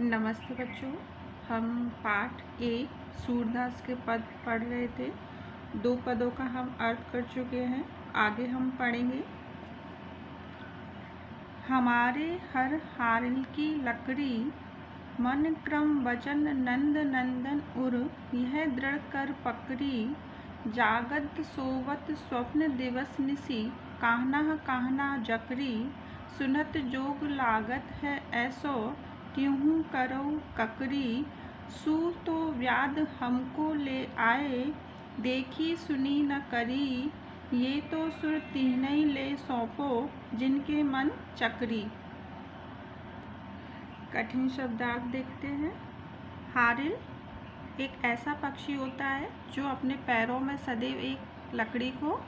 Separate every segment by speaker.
Speaker 1: नमस्ते बच्चों। हम पाठ एक सूरदास के पद पढ़ रहे थे। 2 पदों का हम अर्थ कर चुके हैं। आगे हम पढ़ेंगे। हमारे हर हारिल की लकड़ी, मन क्रम वचन नंद नंदन उर, यह दृढ़ कर पकड़ी। जागत सोवत स्वप्न दिवस निसी, काहना जकरी। सुनत जोग लागत है ऐसो, त्यों करऊ ककरी। सू तो व्याध हमको ले आए, देखी सुनी न करी। ये तो सुर तीनई ले सौंपो, जिनके मन चकरी। कठिन शब्दार्थ देखते हैं। हारिल एक ऐसा पक्षी होता है जो अपने पैरों में सदैव एक लकड़ी को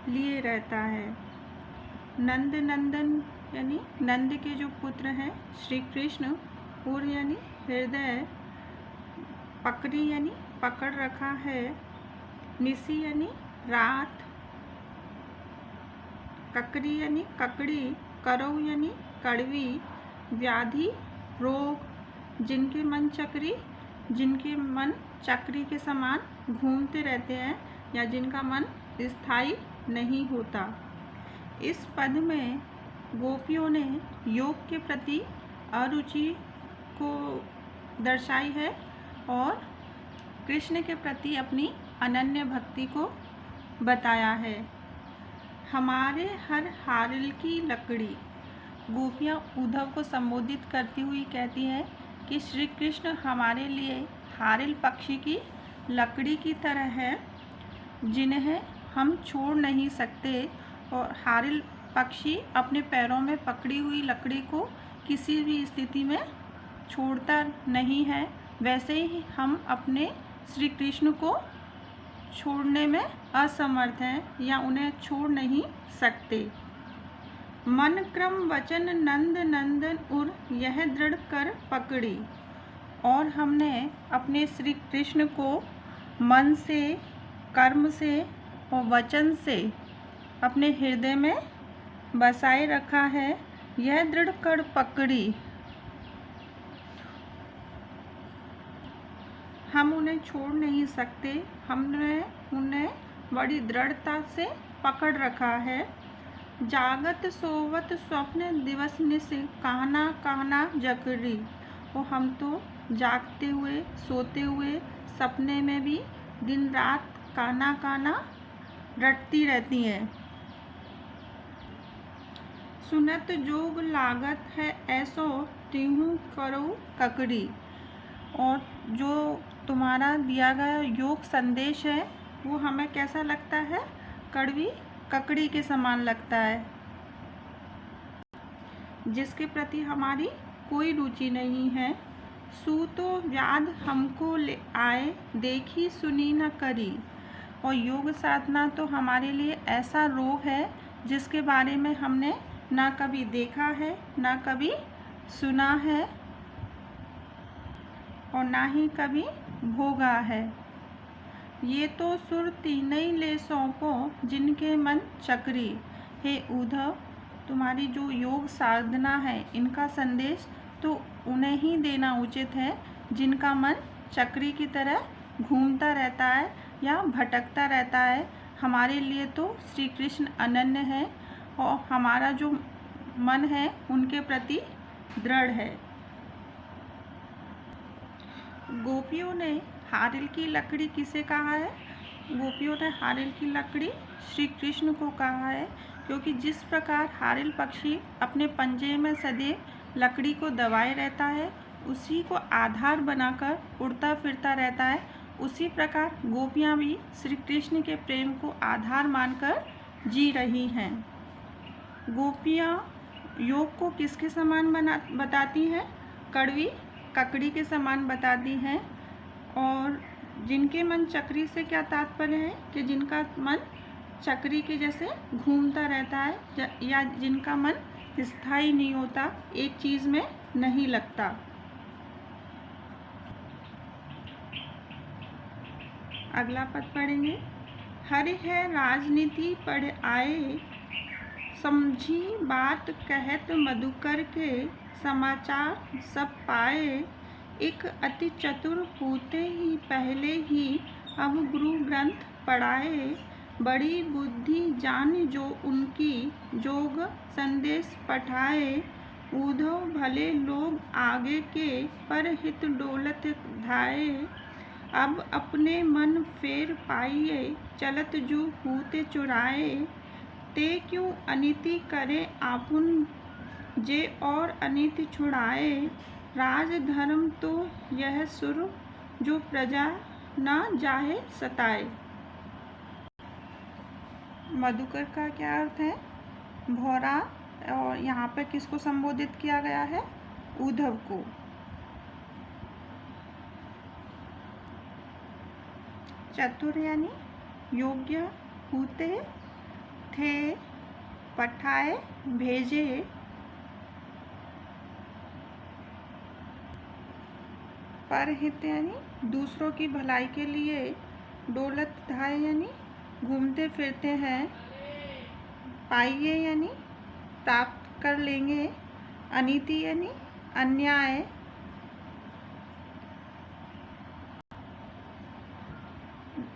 Speaker 1: लिए रहता है। नंद नंदन यानी नंद के जो पुत्र हैं श्री कृष्ण, उर यानी हृदय, पकड़ी यानी पकड़ रखा है, निसी यानी रात, ककरी यानी ककड़ी, करऊ यानी कड़वी, व्याधि रोग, जिनके मन चक्री के समान घूमते रहते हैं या जिनका मन स्थायी नहीं होता। इस पद में गोपियों ने योग के प्रति अरुचि को दर्शाई है और कृष्ण के प्रति अपनी अनन्य भक्ति को बताया है। हमारे हर हारिल की लकड़ी, गोपियाँ उद्धव को संबोधित करती हुई कहती हैं कि श्री कृष्ण हमारे लिए हारिल पक्षी की लकड़ी की तरह है, जिन्हें हम छोड़ नहीं सकते। और हारिल पक्षी अपने पैरों में पकड़ी हुई लकड़ी को किसी भी स्थिति में छोड़ता नहीं है। वैसे ही हम अपने श्री कृष्ण को छोड़ने में असमर्थ हैं या उन्हें छोड़ नहीं सकते। मन क्रम वचन नंद नंदन उर, यह दृढ़ कर पकड़ी। और हमने अपने श्री कृष्ण को मन से, कर्म से और वचन से अपने हृदय में बसाए रखा है। यह दृढ़ कर पकड़ी, हम उन्हें छोड़ नहीं सकते। हमने उन्हें बड़ी दृढ़ता से पकड़ रखा है। जागत सोवत स्वप्न दिवस निस, काहना जकरी। और हम तो जागते हुए, सोते हुए, सपने में भी दिन रात काना रटती रहती हैं। सुनत जोग लागत है ऐसो, त्यों करऊ ककड़ी। और जो तुम्हारा दिया गया योग संदेश है वो हमें कैसा लगता है? कड़वी ककड़ी के समान लगता है, जिसके प्रति हमारी कोई रुचि नहीं है। सू तो व्याध हमको ले आए, देखी सुनी न करी। और योग साधना तो हमारे लिए ऐसा रोग है जिसके बारे में हमने ना कभी देखा है, ना कभी सुना है और ना ही कभी भोगा है। ये तो सुर तीनई ले सौंपो, जिनके मन चक्री। हे उद्धव, तुम्हारी जो योग साधना है इनका संदेश तो उन्हें ही देना उचित है जिनका मन चक्री की तरह घूमता रहता है या भटकता रहता है। हमारे लिए तो श्री कृष्ण अनन्य है और हमारा जो मन है उनके प्रति दृढ़ है। गोपियों ने हारिल की लकड़ी किसे कहा है? गोपियों ने हारिल की लकड़ी श्री कृष्ण को कहा है, क्योंकि जिस प्रकार हारिल पक्षी अपने पंजे में सदैव लकड़ी को दबाए रहता है, उसी को आधार बनाकर उड़ता फिरता रहता है, उसी प्रकार गोपियाँ भी श्री कृष्ण के प्रेम को आधार मानकर जी रही हैं। गोपियाँ योग को किसके समान बताती हैं? कड़वी ककड़ी के समान बताती हैं। और जिनके मन चक्री से क्या तात्पर्य है? कि जिनका मन चक्री के जैसे घूमता रहता है या जिनका मन स्थायी नहीं होता, एक चीज़ में नहीं लगता। अगला पद पढ़ेंगे। हरि है राजनीति पढ़ आए, समझी बात कहत मधुकर के, समाचार सब पाए। एक अति चतुर होते ही पहले ही, अब गुरु ग्रंथ पढ़ाए। बड़ी बुद्धि जान जो उनकी, जोग संदेश पठाए। उद्धव भले लोग आगे के, पर हित डोलत धाये। अब अपने मन फेर पाइए, चलत जू हूते चुराए। ते क्यों अनिति करे आपुन, जे और अनिति छुड़ाए। राज धर्म तो यह सुर, जो प्रजा न जाहे सताए। मधुकर का क्या अर्थ है? भौरा। और यहाँ पर किसको संबोधित किया गया है? उद्धव को। चतुर यानी योग्य, होते थे, पठाए भेजे। परहित यानी दूसरों की भलाई के लिए। डोलत धाये यानी घूमते फिरते हैं। पाइए यानी प्राप्त कर लेंगे। अनीति यानी अन्याय।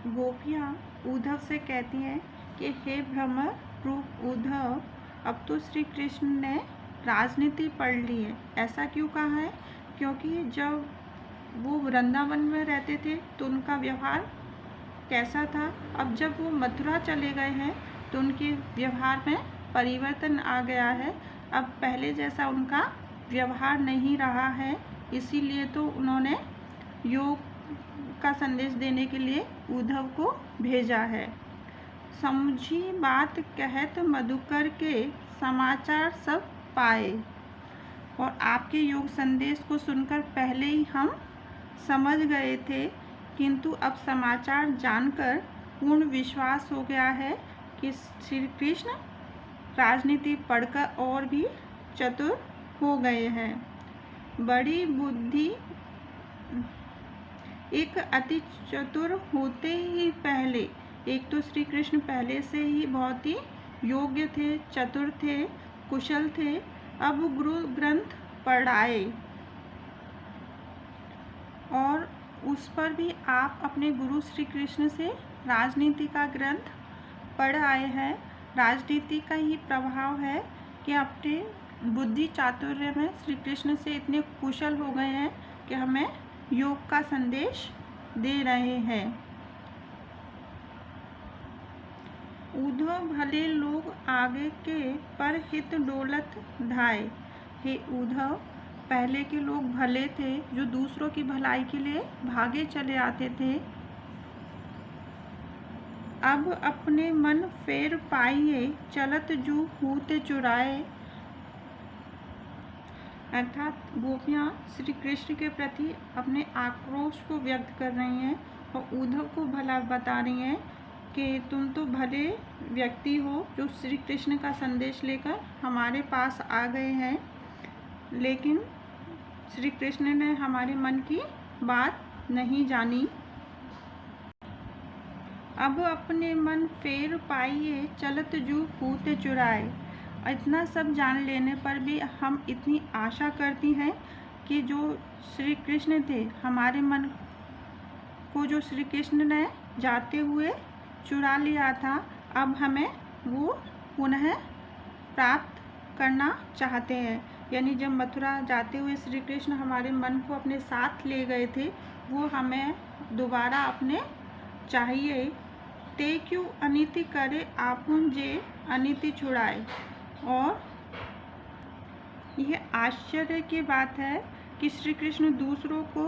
Speaker 1: गोपियाँ उद्धव से कहती हैं कि हे भ्रमर रूप उद्धव, अब तो श्री कृष्ण ने राजनीति पढ़ ली है। ऐसा क्यों कहा है? क्योंकि जब वो वृंदावन में रहते थे तो उनका व्यवहार कैसा था, अब जब वो मथुरा चले गए हैं तो उनके व्यवहार में परिवर्तन आ गया है। अब पहले जैसा उनका व्यवहार नहीं रहा है, इसीलिए तो उन्होंने योग का संदेश देने के लिए उद्धव को भेजा है। समझी बात कहत मधुकर के, समाचार सब पाए। और आपके योग संदेश को सुनकर पहले ही हम समझ गए थे, किंतु अब समाचार जानकर पूर्ण विश्वास हो गया है कि श्री कृष्ण राजनीति पढ़कर और भी चतुर हो गए हैं। बड़ी बुद्धि, एक अति चतुर होते ही पहले, एक तो श्री कृष्ण पहले से ही बहुत ही योग्य थे, चतुर थे, कुशल थे। अब गुरु ग्रंथ पढ़ाए और उस पर भी आप अपने गुरु श्री कृष्ण से राजनीति का ग्रंथ पढ़ आए हैं। राजनीति का ही प्रभाव है कि अपने बुद्धि चातुर्य में श्री कृष्ण से इतने कुशल हो गए हैं कि हमें योग का संदेश दे रहे हैं। उद्धव भले लोग आगे के, पर हित डोलत धाये। हे उद्धव, पहले के लोग भले थे जो दूसरों की भलाई के लिए भागे चले आते थे। अब अपने मन फेर पाइए, चलत जू हूते चुराए। अर्थात गोपियाँ श्री कृष्ण के प्रति अपने आक्रोश को व्यक्त कर रही हैं और उद्धव को भला बता रही हैं कि तुम तो भले व्यक्ति हो जो श्री कृष्ण का संदेश लेकर हमारे पास आ गए हैं, लेकिन श्री कृष्ण ने हमारे मन की बात नहीं जानी। अब अपने मन फेर पाइए, चलत जू हूते चुराए। इतना सब जान लेने पर भी हम इतनी आशा करती हैं कि जो श्री कृष्ण थे, हमारे मन को जो श्री कृष्ण ने जाते हुए चुरा लिया था, अब हमें वो पुनः प्राप्त करना चाहते हैं। यानी जब मथुरा जाते हुए श्री कृष्ण हमारे मन को अपने साथ ले गए थे, वो हमें दोबारा अपने चाहिए। ते क्यों अनिति करे आपुन, जे अनिति छुड़ाए। और यह आश्चर्य की बात है कि श्री कृष्ण दूसरों को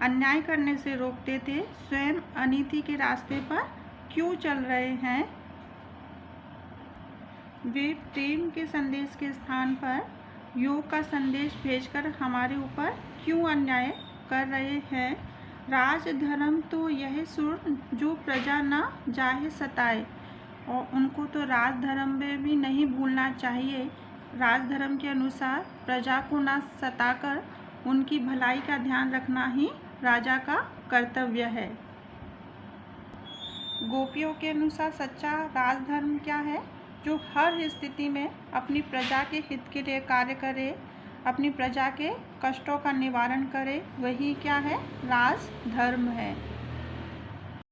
Speaker 1: अन्याय करने से रोकते थे, स्वयं अनीति के रास्ते पर क्यों चल रहे हैं। वे प्रेम के संदेश के स्थान पर योग का संदेश भेजकर हमारे ऊपर क्यों अन्याय कर रहे हैं। राज धर्म तो यह सुर, जो प्रजा न जाहे सताए। और उनको तो राज धर्म में भी नहीं भूलना चाहिए। राज धर्म के अनुसार प्रजा को न सताकर उनकी भलाई का ध्यान रखना ही राजा का कर्तव्य है। गोपियों के अनुसार सच्चा राजधर्म क्या है? जो हर स्थिति में अपनी प्रजा के हित के लिए कार्य करे, अपनी प्रजा के कष्टों का निवारण करे, वही क्या है? राजधर्म है।